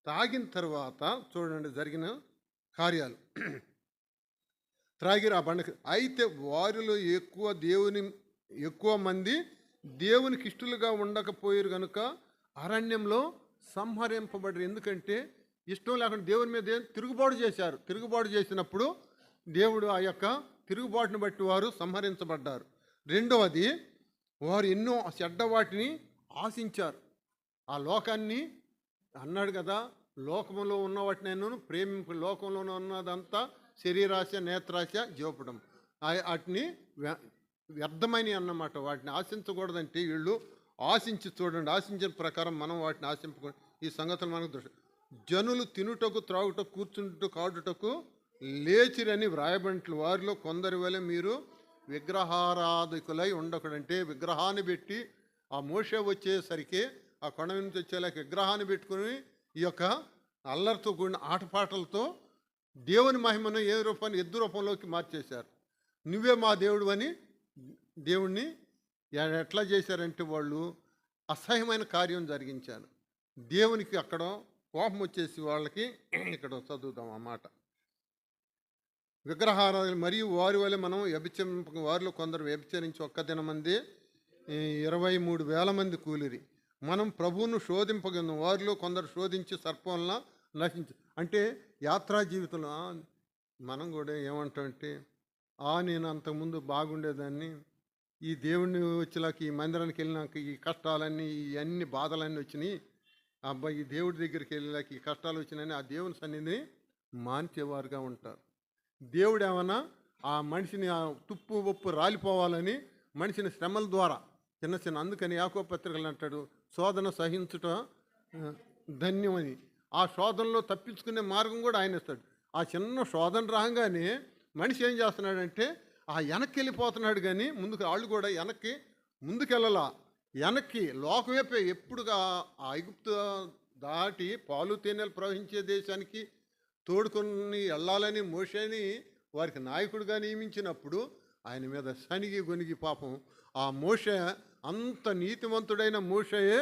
తాగిన తర్వాత చూడండి జరిగిన కార్యాలు. త్రాగిరు ఆ బండకి. అయితే వారిలో ఎక్కువ మంది దేవునికి ఇష్టలుగా ఉండకపోయారు కనుక అరణ్యంలో సంహరింపబడ్డారు. ఎందుకంటే ఇష్టం లేకుండా దేవుని మీద తిరుగుబాటు చేశారు. తిరుగుబాటు చేసినప్పుడు దేవుడు ఆ యొక్క తిరుగుబాటును బట్టి వారు సంహరించబడ్డారు. రెండవది, వారు ఎన్నో చెడ్డ వాటిని ఆశించారు. ఆ లోకాన్ని అన్నాడు కదా, లోకంలో ఉన్న వాటిని నేను ప్రేమింపు, లోకంలో ఉన్నదంతా శరీరాశ, నేత్రాశ, జీవపడం, వాటిని వ్యర్థమని అన్నమాట. వాటిని ఆశించకూడదంటే వీళ్ళు ఆశించి చూడండి, ఆశించిన ప్రకారం మనం వాటిని ఆశింపకూడదు. ఈ సంగతులు మనకు దృష్టి. జనులు తినుటకు, త్రాగుటకు, కూర్చుంటూ, కాడుటకు లేచిరని వ్రాయబడినట్లు వారిలో కొందరి వలె మీరు విగ్రహారాధికులై ఉండకూడంటే, విగ్రహాన్ని పెట్టి ఆ మోషే వచ్చేసరికి ఆ కొండ నుంచి వచ్చేలాక విగ్రహాన్ని పెట్టుకుని ఈ యొక్క అల్లరితో కూడిన ఆటపాటలతో దేవుని మహిమను ఏ రూపాన్ని ఎద్దు రూపంలోకి మార్చేశారు. నువ్వే మా దేవుడు అని దేవుణ్ణి ఎట్లా చేశారంటే వాళ్ళు అసహ్యమైన కార్యం జరిగించారు. దేవునికి అక్కడ కోపం వచ్చేసి వాళ్ళకి ఇక్కడ చదువుతాం ఆ మాట. విగ్రహారాధన మరియు వారి వల్ల మనం వారిలో కొందరు వ్యభిచరించి ఒక్క దినమంది 23,000 మంది కూలిరి. మనం ప్రభువును శోధింపగలం, వారిలో కొందరు శోధించి సర్పంలా నశించు. అంటే యాత్రా జీవితంలో మనం కూడా ఏమంటామంటే, నేను అంతకుముందు బాగుండేదాన్ని, ఈ దేవుడిని వచ్చేలాక ఈ మందిరానికి వెళ్ళినాక ఈ కష్టాలన్నీ, ఇవన్నీ బాధలన్నీ వచ్చినాయి, అబ్బాయి ఈ దేవుడి దగ్గరికి వెళ్ళాక ఈ కష్టాలు వచ్చినాయని ఆ దేవుని సన్నిధిని మాన్చేవారుగా ఉంటారు. దేవుడు ఏమన్నా ఆ మనిషిని ఆ తుప్పు ఉప్పు రాలిపోవాలని మనిషిని శ్రమల ద్వారా చిన్న చిన్న, అందుకని యాకోబు పత్రికలు అంటాడు శోధన సహించుట ఆ, ధన్యమని. ఆ శోధనలో తప్పించుకునే మార్గం కూడా ఆయన ఇస్తాడు. ఆ చిన్న శోధన రాగానే మనిషి ఏం చేస్తున్నాడంటే ఆ వెనక్కి వెళ్ళిపోతున్నాడు, కానీ ముందుకు వాళ్ళు కూడా వెనక్కి ముందుకెళ్ళలా, వెనక్కి లోకం వైపే ఎప్పుడుగా ఆ ఐగుప్తు దాటి పాలు తేనెలు ప్రవహించే దేశానికి తోడుకొని వెళ్ళాలని మోషేని వారికి నాయకుడిగా నియమించినప్పుడు ఆయన మీద సనిగి గొనిగి పాపం ఆ మోషే, అంత నీతివంతుడైన మోషయే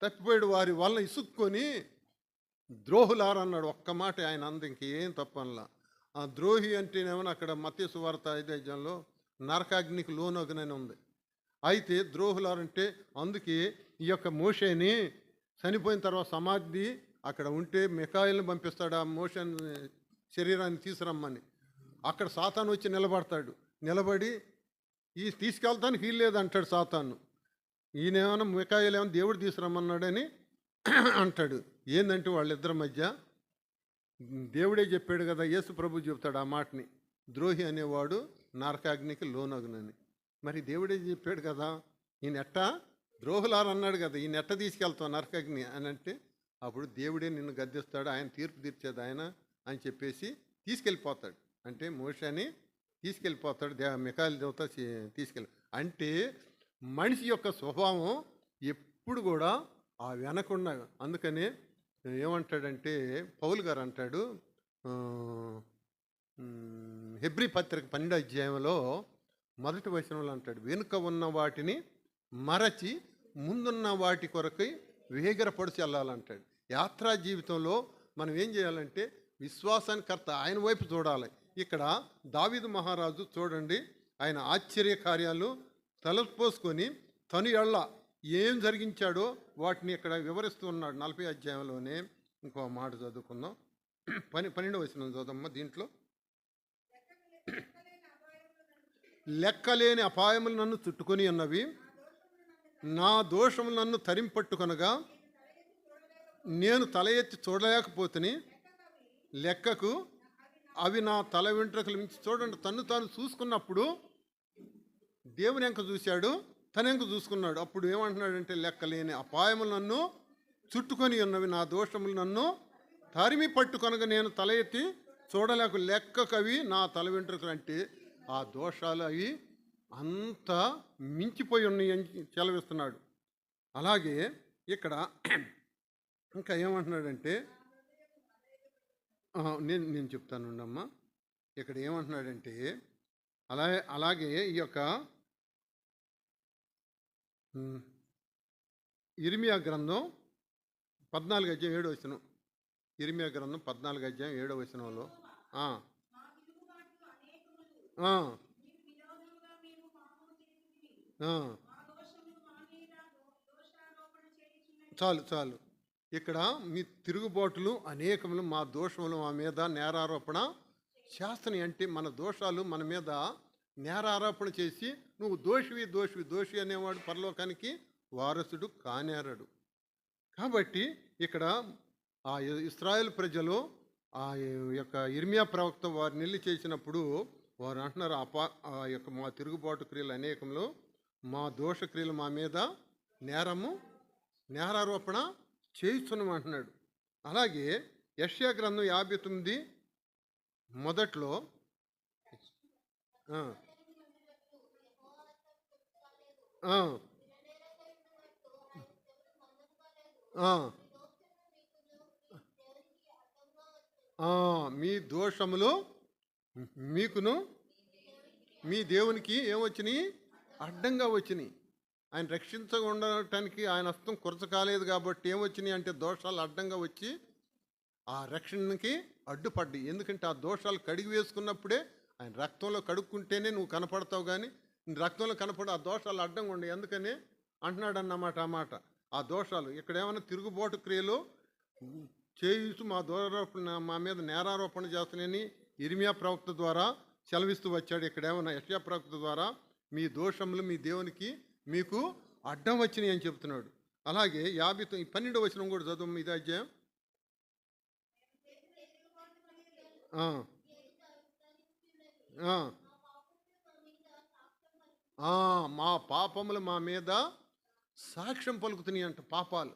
తప్పిపోయాడు. వారి వలన ఇసుక్కొని ద్రోహులారన్నాడు. ఒక్క మాట ఆయన అంత ఇంకేం తప్పనలా. ఆ ద్రోహి అంటేనేమో అక్కడ మత్తయి సువార్త 5 నరకాగ్నికి లోనొగనని ఉంది. అయితే ద్రోహులారంటే అందుకే ఈ యొక్క మోషేని చనిపోయిన తర్వాత సమాధి అక్కడ ఉంటే మిఖాయిల్ని పంపిస్తాడు ఆ మోషేని శరీరాన్ని తీసురమ్మని. అక్కడ సాతాను వచ్చి నిలబడతాడు. నిలబడి ఈ తీసుకెళ్తానికి వీలు లేదంటాడు సాతాను. ఈయనేమన్నా మిఖాయిలు ఏమన్నా దేవుడు తీసురమ్మన్నాడని అంటాడు. ఏందంటే వాళ్ళిద్దరి మధ్య దేవుడే చెప్పాడు కదా, యేసు ప్రభు చెప్తాడు ఆ మాటని, ద్రోహి అనేవాడు నరకాగ్నికి లోనగునని. మరి దేవుడే చెప్పాడు కదా, ఈయన ఎట్టా ద్రోహులారు అన్నాడు కదా, ఈయన ఎట్ట తీసుకెళ్తావు నరకాగ్ని అని అంటే అప్పుడు దేవుడే నిన్ను గద్దిస్తాడు, ఆయన తీర్పు తీర్చేది ఆయన అని చెప్పేసి తీసుకెళ్ళిపోతాడు. అంటే మోషేని తీసుకెళ్ళిపోతాడు, మిఖాయిలు దేవత తీసుకెళ్ళి. అంటే మనిషి యొక్క స్వభావం ఎప్పుడు కూడా ఆ వెనకున్న, అందుకనే ఏమంటాడంటే పౌలు గారు అంటాడు హెబ్రీ పత్రిక 12 మొదటి వచనంలో అంటాడు, వెనుక ఉన్న వాటిని మరచి ముందున్న వాటి కొరకై వేగరపడిచి వెళ్ళాలంటాడు. యాత్రా జీవితంలో మనం ఏం చేయాలంటే విశ్వాసానికి కర్త ఆయన వైపు చూడాలి. ఇక్కడ దావీదు మహారాజు చూడండి, ఆయన ఆశ్చర్య కార్యాలు తలపోసుకొని తను ఎళ్ళ ఏం జరిగించాడో వాటిని ఇక్కడ వివరిస్తూ ఉన్నాడు 40 ఇంకో మాట చదువుకుందాం. 12వ వచనం చదువుదమ్మా. దీంట్లో లెక్కలేని అపాయములు నన్ను చుట్టుకొని ఉన్నవి, నా దోషములు నన్ను తరింపట్టుకొనగా నేను తల ఎత్తి చూడలేకపోతుని, లెక్కకు అవి నా తల వెంట్రుకలు మించి. చూడండి, తను తాను చూసుకున్నప్పుడు దేవుని ఎంక చూశాడు, తన ఎంక చూసుకున్నాడు. అప్పుడు ఏమంటున్నాడంటే లెక్కలేని అపాయములు నన్ను చుట్టుకొని ఉన్నవి, నా దోషములు నన్ను తరిమి పట్టుకొనగా నేను తల ఎత్తి చూడలేక, లెక్కకు అవి నా తల వెంట్రుకలు. అంటే ఆ దోషాలు అవి అంత మించిపోయి ఉన్నాయి అని సెలవిస్తున్నాడు. అలాగే ఇక్కడ ఇంకా ఏమంటున్నాడంటే నేను చెప్తాను అమ్మా. ఇక్కడ ఏమంటున్నాడంటే అలాగే ఈ యొక్క ఇర్మియా గ్రంథం 14:7 ఇర్మియా గ్రంథం 14:7 చాలు చాలు. ఇక్కడ మీ తిరుగుబాటులు అనేకములు, మా దోషములు మా మీద నేరారోపణ చేస్తున్నాయి. అంటే మన దోషాలు మన మీద నేరారోపణ చేసి నువ్వు దోషివి దోషివి దోషి అనేవాడు పరలోకానికి వారసుడు కానేరడు. కాబట్టి ఇక్కడ ఆ ఇశ్రాయేలు ప్రజలు ఆ యొక్క ఇర్మియా ప్రవక్త వారు నిల్లి చేసినప్పుడు వారు అంటున్నారు, ఆ యొక్క మా తిరుగుబాటు క్రియలు అనేకంలో, మా దోష క్రియలు మా మీద నేరారోపణ చేయిస్తున్నాం అంటున్నాడు. అలాగే యెషయా గ్రంథం 59 మొదట్లో మీ దోషములు మీకును మీ దేవునికి ఏమొచ్చినాయి? అడ్డంగా వచ్చినాయి. ఆయన రక్షించకుండటానికి ఆయన హస్తం కురచ కాలేదు కాబట్టి ఏమొచ్చినాయి అంటే దోషాలు అడ్డంగా వచ్చి ఆ రక్షణకి అడ్డుపడ్డాయి. ఎందుకంటే ఆ దోషాలు కడిగి వేసుకున్నప్పుడే, ఆయన రక్తంలో కడుక్కుంటేనే నువ్వు కనపడతావు, కానీ రక్తంలో కనపడి ఆ దోషాలు అడ్డంగా ఉండే. ఎందుకని అంటున్నాడు అన్నమాట ఆ మాట. ఆ దోషాలు ఇక్కడ ఏమైనా తిరుగుబాటు క్రియలు చేయిస్తూ మా మీద నేరారోపణ చేస్తున్నాయని ఇర్మియా ప్రవక్త ద్వారా సెలవిస్తూ వచ్చాడు. ఇక్కడ ఏమన్నా యెషయా ప్రవక్త ద్వారా మీ దోషములు మీ దేవునికి మీకు అడ్డం వచ్చినాయి అని చెప్తున్నాడు. అలాగే 12వ వచనం కూడా చదువు. ఇదే అధ్యాయం ఆ, ఆ, మా పాపములు మా మీద సాక్ష్యం పలుకుతున్నాయి అంట. పాపాలు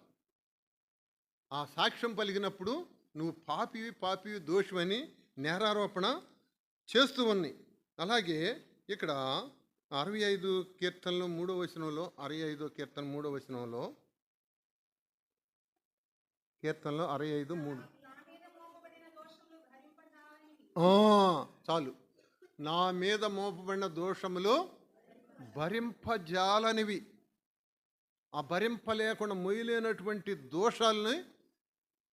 ఆ సాక్ష్యం పలికినప్పుడు నువ్వు పాపివి పాపివి దోషమని నేరారోపణ చేస్తూ ఉన్నాయి. అలాగే ఇక్కడ 65 కీర్తనలు 3వ వచనంలో, 65 కీర్తన 3వ వచనంలో, కీర్తనలో 65:3 చాలు. నా మీద మోపబడిన దోషములు భరింపజాలనివి. ఆ భరింపలేకుండా మొయ్యలేనటువంటి దోషాలని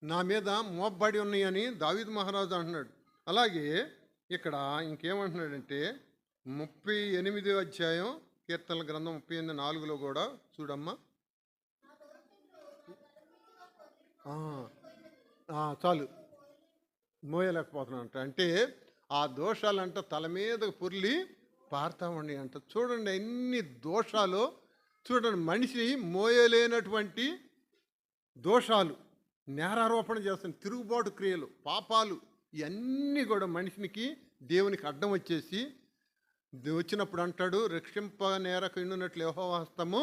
నా మీద మోపబడి ఉన్నాయని దావీదు మహారాజు అంటున్నాడు. అలాగే ఇక్కడ ఇంకేమంటున్నాడంటే 38వ అధ్యాయం కీర్తనల గ్రంథం 38:4లో కూడా చూడమ్మా. చాలు, మోయలేకపోతున్నానంట. అంటే ఆ దోషాలంట తల మీద పుర్లి పారుతా ఉండి అంట. చూడండి ఎన్ని దోషాలు. చూడండి, మనిషి మోయలేనటువంటి దోషాలు, నేరారోపణ చేస్తున్న తిరుగుబాటు క్రియలు, పాపాలు, ఇవన్నీ కూడా మనిషినికి దేవునికి అడ్డం వచ్చేసి వచ్చినప్పుడు అంటాడు, రక్షింప నేరకు ఎండునట్లు యెహోవా హస్తము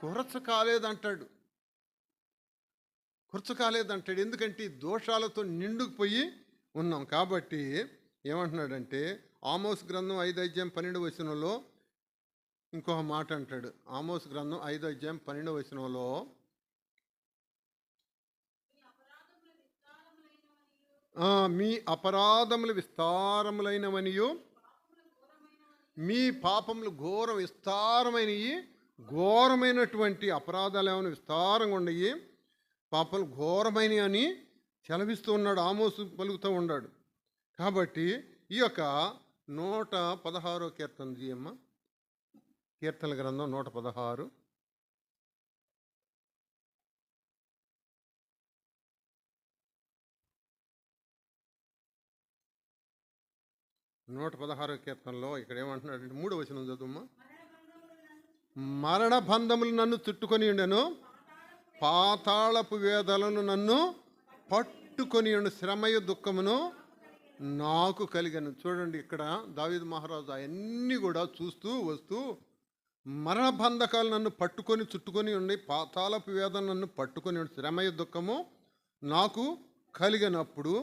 కురచ కాలేదంటాడు. కురచ కాలేదంటాడు. ఎందుకంటే ఈ దోషాలతో నిండుకుపోయి ఉన్నాం. కాబట్టి ఏమంటున్నాడంటే ఆమోస్ గ్రంథం 5:12 ఇంకొక మాట అంటాడు. ఆమోస్ గ్రంథం 5:12 మీ అపరాధములు విస్తారములైనవనియు మీ పాపములు ఘోరం విస్తారమైనవి. ఘోరమైనటువంటి అపరాధాలు ఏమైనా విస్తారంగా ఉండయి, పాపలు ఘోరమైనవి అని సెలవిస్తూ ఉన్నాడు. ఆమోసు పలుకుతూ ఉన్నాడు. కాబట్టి ఈ యొక్క 116వ కీర్తన జీయమ్మ. కీర్తనల గ్రంథం 116. 116వ కీర్తనలో ఇక్కడ ఏమంటున్నాడు, 3వ వచనం చదువుమ్మా. మరణ బంధములు నన్ను చుట్టుకొని ఉండెను, పాతాళపు వేదలను నన్ను పట్టుకొని ఉండు, శ్రమయు దుఃఖమును నాకు కలిగాను. చూడండి, ఇక్కడ దావీదు మహారాజు అవన్నీ కూడా చూస్తూ వస్తూ, మరణ బంధకాలు నన్ను పట్టుకొని చుట్టుకొని ఉండి, పాతాళపు వేదన నన్ను పట్టుకొని ఉండి, శ్రమయు దుఃఖము నాకు కలిగినప్పుడు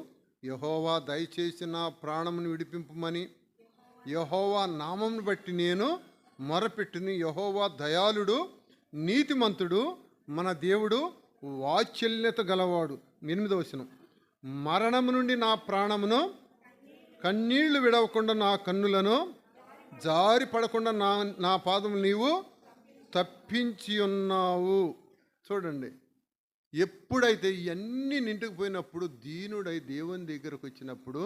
యెహోవా దయచేసి నా ప్రాణమును విడిపింపమని యెహోవా నామమును బట్టి నేను మొరపెట్టుని. యెహోవా దయాళుడు నీతిమంతుడు, మన దేవుడు వాత్సల్యత గలవాడు. 8వ వచనం, మరణము నుండి నా ప్రాణమును, కన్నీళ్లు విడవకుండా నా కన్నులను, జారి పడకుండా నా పాదములు నీవు తప్పించి ఉన్నావు. చూడండి, ఎప్పుడైతే ఇవన్నీ నిండుకుపోయినప్పుడు దీనుడై దేవుని దగ్గరకు వచ్చినప్పుడు,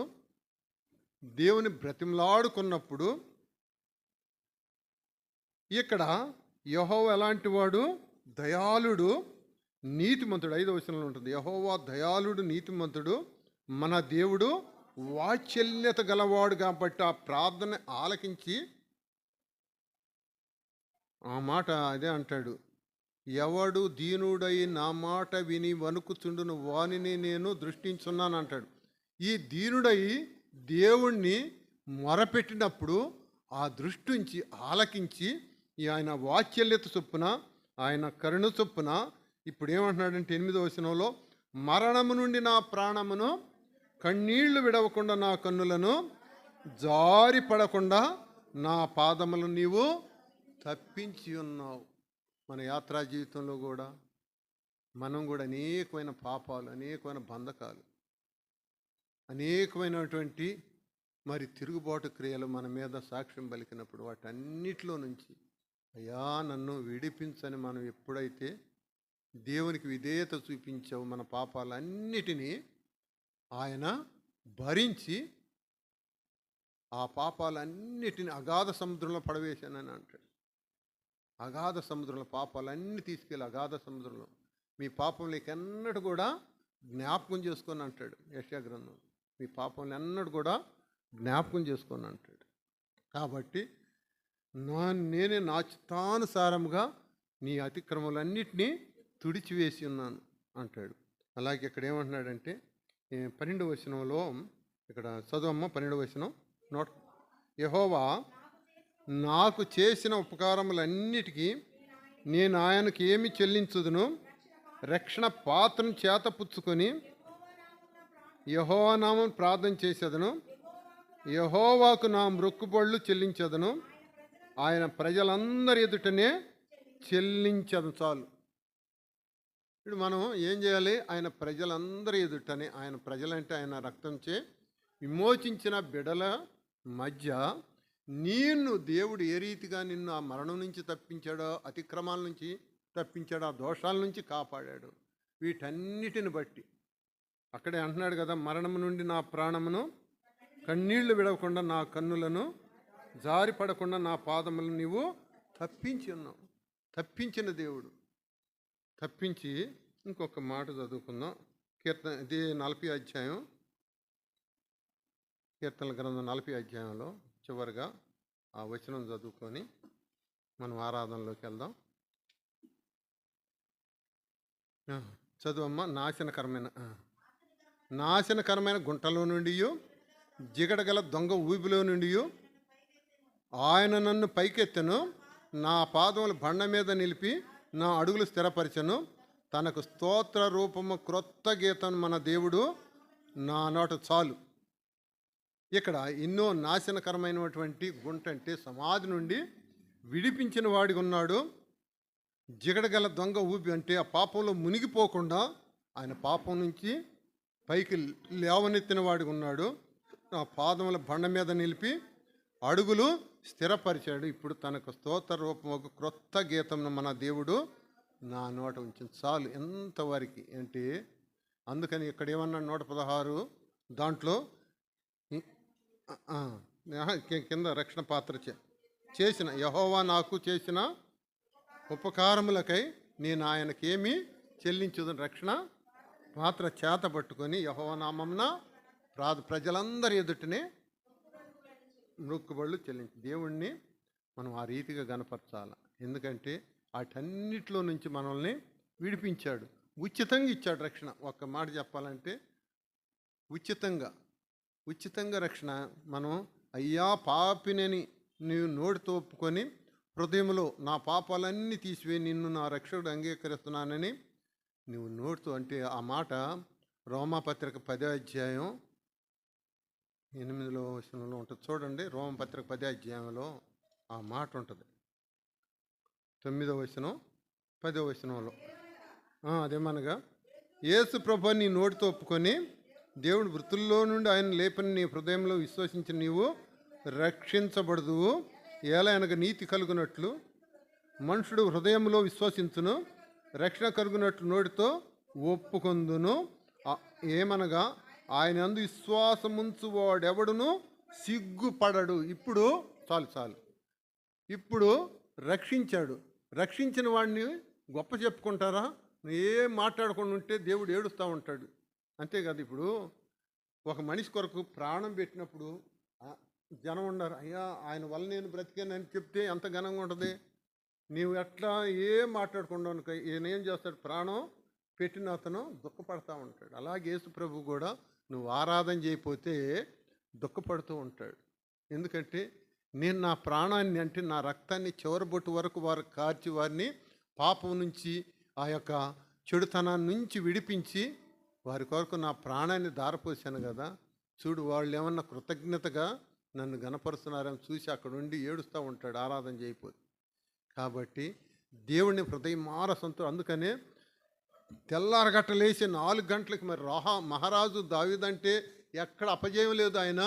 దేవుని బ్రతిమలాడుకున్నప్పుడు, ఇక్కడ యెహోవా ఎలాంటి వాడు? దయాళుడు నీతిమంతుడు. 5వ వచనంలో ఉంటుంది, యెహోవా దయాళుడు నీతిమంతుడు, మన దేవుడు వాత్సల్యత గలవాడు. కాబట్టి ఆ ప్రార్థన ఆలకించి ఆ మాట అదే అంటాడు, ఎవడు దీనుడై నా మాట విని వణుకుచుండును వానిని నేను దృష్టించున్నాను అంటాడు. ఈ దీనుడై దేవుణ్ణి మొరపెట్టినప్పుడు ఆ దృష్టించి ఆలకించి ఆయన వాత్సల్యత చొప్పున, ఆయన కరుణ చొప్పున ఇప్పుడు ఏమంటున్నాడంటే 8వ వచనంలో, మరణము నుండి నా ప్రాణమును, కన్నీళ్లు విడవకుండా నా కన్నులను, జారి పడకుండా నా పాదములను నీవు తప్పించి ఉన్నావు. మన యాత్రా జీవితంలో కూడా మనం కూడా అనేకమైన పాపాలు, అనేకమైన బంధకాలు, అనేకమైనటువంటి మరి తిరుగుబాటు క్రియలు మన మీద సాక్ష్యం పలికినప్పుడు వాటన్నిటిలో నుంచి అయ్యా నన్ను విడిపించని మనం ఎప్పుడైతే దేవునికి విధేయత చూపించావు, మన పాపాలన్నిటినీ ఆయన భరించి ఆ పాపాలన్నిటిని అగాధ సముద్రంలో పడవేశానని అంటాడు. అగాధ సముద్రంలో పాపాలన్నీ తీసుకెళ్ళి అగాధ సముద్రంలో మీ పాపంలోకి ఎన్నడూ కూడా జ్ఞాపకం చేసుకొని అంటాడు యెషయా గ్రంథం. మీ పాపంలో ఎన్నడూ కూడా జ్ఞాపకం చేసుకొని అంటాడు. కాబట్టి నేనే నా చిత్తానుసారముగా నీ అతిక్రమలన్నిటినీ తుడిచివేసి ఉన్నాను అంటాడు. అలాగే ఇక్కడ ఏమంటున్నాడంటే 12వ వచనంలో, ఇక్కడ చదువమ్మ 12వ వచనం. యెహోవా నాకు చేసిన ఉపకారములన్నిటికీ నేను ఆయనకి ఏమి చెల్లించుదును? రక్షణ పాత్రను చేతపుచ్చుకొని యెహోవా నామం ప్రార్థన చేసేదను. యెహోవాకు నా మ్రొక్కుబళ్ళు చెల్లించదను. ఆయన ప్రజలందరి ఎదుటనే చెల్లించదు. చాలు. ఇప్పుడు మనం ఏం చేయాలి? ఆయన ప్రజలందరి ఎదుటనే, ఆయన ప్రజలంటే ఆయన రక్తంచే విమోచించిన బిడల మధ్య నిన్ను దేవుడు ఏ రీతిగా నిన్ను ఆ మరణం నుంచి తప్పించాడో, అతిక్రమాల నుంచి తప్పించాడు, ఆ దోషాల నుంచి కాపాడాడు, వీటన్నిటిని బట్టి అక్కడే అంటున్నాడు కదా, మరణం నుండి నా ప్రాణమును, కన్నీళ్లు విడవకుండా నా కన్నులను, జారి పడకుండా నా పాదములను నీవు తప్పించి ఉన్నావు. తప్పించిన దేవుడు. తప్పించి ఇంకొక మాట చదువుకుందాం. ఇది 40 అధ్యాయం, కీర్తనల గ్రంథం 40 అధ్యాయంలో చివరిగా ఆ వచనం చదువుకొని మనం ఆరాధనలోకి వెళ్దాం. చదువమ్మ. నాశనకరమైన గుంటలో నుండి, జిగడగల దొంగ ఊబిలో నుండి ఆయన నన్ను పైకెత్తెను. నా పాదములు బండ మీద నిలిపి నా అడుగులు స్థిరపరచెను. తనకు స్తోత్ర రూపము క్రొత్త గీతం మన దేవుడు నా నోట చాలు. ఇక్కడ ఎన్నో నాశనకరమైనటువంటి గుంట అంటే సమాధి నుండి విడిపించిన వాడిగా ఉన్నాడు. జిగడగల దొంగ ఊపి అంటే ఆ పాపంలో మునిగిపోకుండా ఆయన పాపం నుంచి పైకి లేవనెత్తిన వాడిగా ఉన్నాడు. ఆ పాదముల బండ మీద నిలిపి అడుగులు స్థిరపరిచాడు. ఇప్పుడు తనకు స్తోత్ర రూపం ఒక క్రొత్త గీతంను మన దేవుడు నా నోట ఉంచింది. చాలు. ఎంతవరకు అంటే అందుకని ఇక్కడ ఏమన్నా 116 దాంట్లో కింద రక్షణ పాత్ర చేసిన యెహోవా నాకు చేసిన ఉపకారములకై నేను ఆయనకేమి చెల్లించుదని రక్షణ పాత్ర చేత పట్టుకొని యెహోవా నామమున ప్రజలందరి ఎదుటనే మొక్కుబళ్ళు చెల్లించి దేవుణ్ణి మనం ఆ రీతిగా గనపరచాలి. ఎందుకంటే వాటన్నిటిలో నుంచి మనల్ని విడిపించాడు. ఉచితంగా ఇచ్చాడు రక్షణ. ఒక్క మాట చెప్పాలంటే ఉచితంగా రక్షణ. మనం అయ్యా పాపినని నీవు నోటితో ఒప్పుకొని హృదయంలో నా పాపాలన్నీ తీసివేయి నిన్ను నా రక్షకుడు అంగీకరిస్తున్నానని నువ్వు నోటితో అంటే ఆ మాట రోమాపత్రిక 10వ అధ్యాయం 8వ వచనంలో ఉంటుంది. చూడండి, రోమపత్రిక 10వ అధ్యాయంలో ఆ మాట ఉంటుంది. 9వ వచనం 10వ వచనంలో అదేమనగా, యేసు ప్రభువుని నీ నోటితో ఒప్పుకొని దేవుడు మృతుల్లో నుండి ఆయన లేపని నీ హృదయంలో విశ్వసించి నీవు రక్షించబడదువు. ఏలయనగా నీతి కలుగునట్లు మనుషుడు హృదయంలో విశ్వసించును, రక్షణ కలుగునట్లు నోటితో ఒప్పుకొందును. ఏమనగా ఆయన యందు విశ్వాసముంచు వాడెవడును సిగ్గుపడడు. ఇప్పుడు చాలు. ఇప్పుడు రక్షించాడు. రక్షించిన వాడిని గొప్ప చెప్పుకుంటారా? ఏం మాట్లాడకుండా ఉంటే దేవుడు ఏడుస్తూ ఉంటాడు. అంతే కదా. ఇప్పుడు ఒక మనిషి కొరకు ప్రాణం పెట్టినప్పుడు జనం ఉండరు. అయ్యా ఆయన వల్ల నేను బ్రతికానని చెప్తే ఎంత ఘనంగా ఉంటుంది. నీవు ఎట్లా ఏం మాట్లాడకుండా ఈయనేం చేస్తాడు? ప్రాణం పెట్టిన అతను దుఃఖపడతా ఉంటాడు. అలాగే యేసు ప్రభు కూడా నువ్వు ఆరాధన చేయకపోతే దుఃఖపడుతూ ఉంటాడు. ఎందుకంటే నేను నా ప్రాణాన్ని అంటే నా రక్తాన్ని చివరబొట్టు వరకు వారు కార్చి వారిని పాపం నుంచి ఆ యొక్క చెడుతనాన్ని నుంచి విడిపించి వారి కొరకు నా ప్రాణాన్ని దారపోసాను కదా. చూడు, వాళ్ళు ఏమన్నా కృతజ్ఞతగా నన్ను గణపరుస్తున్నారని చూసి అక్కడ ఉండి ఏడుస్తూ ఉంటాడు ఆరాధన చేయకపోతే. కాబట్టి దేవుడిని హృదయమార సంతో. అందుకనే తెల్లారగట్టలేసి 4 గంటలకు మరి మహారాజు దావీదంటే ఎక్కడ అపజయం లేదు. ఆయన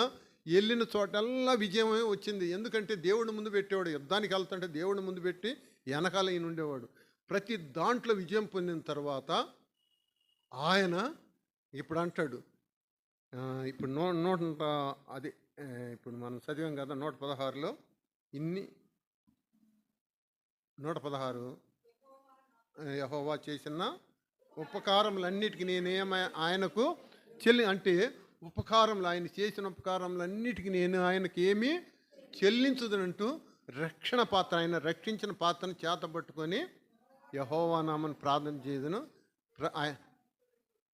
వెళ్ళిన చోటల్లా విజయమే వచ్చింది. ఎందుకంటే దేవుడిని ముందు పెట్టేవాడు. యుద్ధానికి వెళ్తుంటే దేవుడిని ముందు పెట్టి వెనకాల ఈయన ఉండేవాడు. ప్రతి దాంట్లో విజయం పొందిన తర్వాత ఆయన ఇప్పుడు అంటాడు, ఇప్పుడు అది ఇప్పుడు మనం చదివాం కదా 116లో 116 యెహోవా చేసిన ఉపకారములన్నిటికీ ఆయనకు అంటే ఉపకారములు, ఆయన చేసిన ఉపకారములన్నిటికీ నేను ఆయనకి ఏమీ చెల్లించదనంటూ రక్షణ పాత్ర, ఆయన రక్షించిన పాత్రను చేతబట్టుకొని యెహోవా నామని ప్రార్థన చేయదును,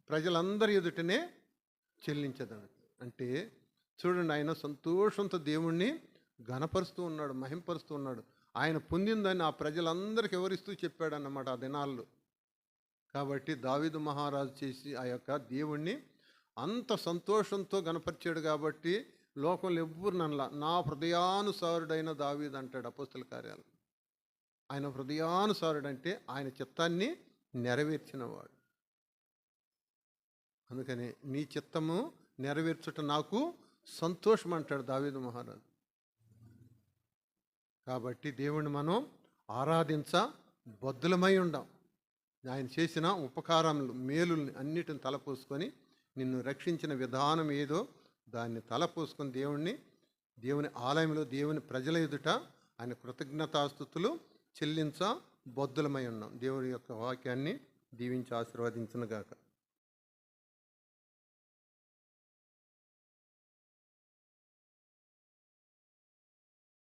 ప్రజలందరి ఎదుటనే చెల్లించదను. అంటే చూడండి, ఆయన సంతోషంతో దేవుణ్ణి ఘనపరుస్తూ ఉన్నాడు, మహింపరుస్తూ ఉన్నాడు. ఆయన పొందిందని ఆ ప్రజలందరికీ వివరిస్తూ చెప్పాడన్నమాట ఆ దినాల్లో. కాబట్టి దావీదు మహారాజు చేసి ఆ యొక్క దేవుణ్ణి అంత సంతోషంతో గణపరిచాడు. కాబట్టి లోకంలో ఎవ్వరు నన్నలా నా హృదయానుసారుడైన దావీదు అంటాడు అపోస్తల కార్యాలు. ఆయన హృదయానుసారుడు అంటే ఆయన చిత్తాన్ని నెరవేర్చినవాడు. అందుకని నీ చిత్తము నెరవేర్చుట నాకు సంతోషం అంటాడు దావీదు మహారాజు. కాబట్టి దేవుణ్ణి మనం ఆరాధించ బద్దులమై ఉండాం. ఆయన చేసిన ఉపకారములు మేలుల్ని అన్నిటిని తలపోసుకొని నిన్ను రక్షించిన విధానం ఏదో దాన్ని తలపోసుకొని దేవుని ఆలయంలో దేవుని ప్రజల ఎదుట ఆయన కృతజ్ఞతాస్తుతులు చెల్లించ బద్దులమై ఉన్నాం. దేవుని యొక్క వాక్యాన్ని దీవించి ఆశీర్వదించునుగాక.